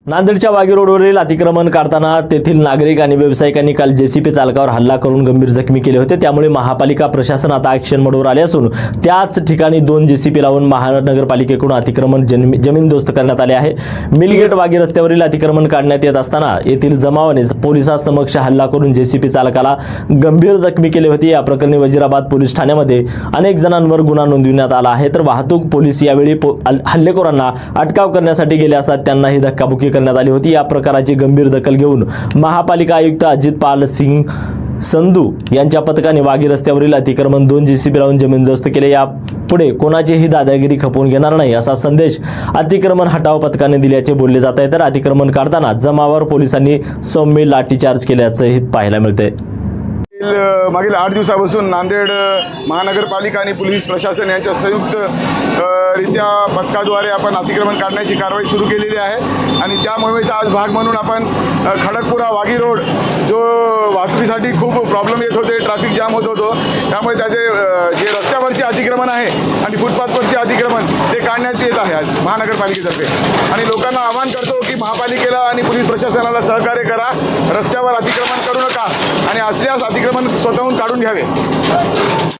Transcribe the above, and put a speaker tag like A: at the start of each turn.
A: नांदेडच्या वागी रोडवरील अतिक्रमण काढताना तेथील नागरिक आणि व्यावसायिकांनी काल जेसीबी चालकावर हल्ला करून गंभीर जखमी केले होते। त्यामुळे महापालिका प्रशासन आता ॲक्शन मोडवर आले असून त्याच ठिकाणी 2 जेसीबी लावून महानगरपालिकेकडून अतिक्रमण जमीनदोस्त करण्यात आले आहे। मिलगेट वागी रस्त्यावरील अतिक्रमण काढण्यात येत असताना येथील जमावाने पोलिसांसमक्ष हल्ला करून जेसीबी चालकाला गंभीर जखमी केले होते। या प्रकरणी वजीराबाद पोलीस ठाण्यामध्ये अनेक जणांवर गुन्हा नोंदविण्यात आला आहे। तर वाहतूक पोलीस यावेळी हल्लेखोरांना अटकाव करण्यासाठी गेले असता त्यांनाही धक्काबुक्की करण्यात आली होती। या प्रकाराची गंभीर दखल घेऊन महापालिका आयुक्त अजित पाल सिंग संधू यांच्या पथकाने वागी रस्त्यावरील अतिक्रमण 2 जेसीबी लावून जमीनदोस्त केले। या पुढे कोणाचीही दादागिरी खपवून घेणार नाही असा संदेश अतिक्रमण हटाव पथकाने दिल्याचे बोलले जात आहे। तर अतिक्रमण काढताना जमावावर पोलिसांनी सौम्य लाठीचार्ज केल्याचंही पाहायला मिळते।
B: मागील 8 दिवसापासून नांदेड महानगरपालिका आणि पोलीस प्रशासन यांच्या संयुक्त रित्या पथकाद्वारे आपण अतिक्रमण काढण्याची कारवाई सुरू केलेली आहे आणि त्या मोहिमेचा आज भाग म्हणून आपण खडकपुरा वागी रोड जो वाहतुकीसाठी खूप प्रॉब्लेम येत होते, ट्रॅफिक जाम होत होतो, त्यामुळे त्याचे जे रस्त्यावरचे अतिक्रमण आहे आणि फुटपाथवरचे अतिक्रमण ते काढण्यात येत आहे आज महानगरपालिकेतर्फे। आणि लोकांना आवाहन करतो की महापालिकेला आणि पोलीस प्रशासनाला सहकार्य करा, रस्त्यावर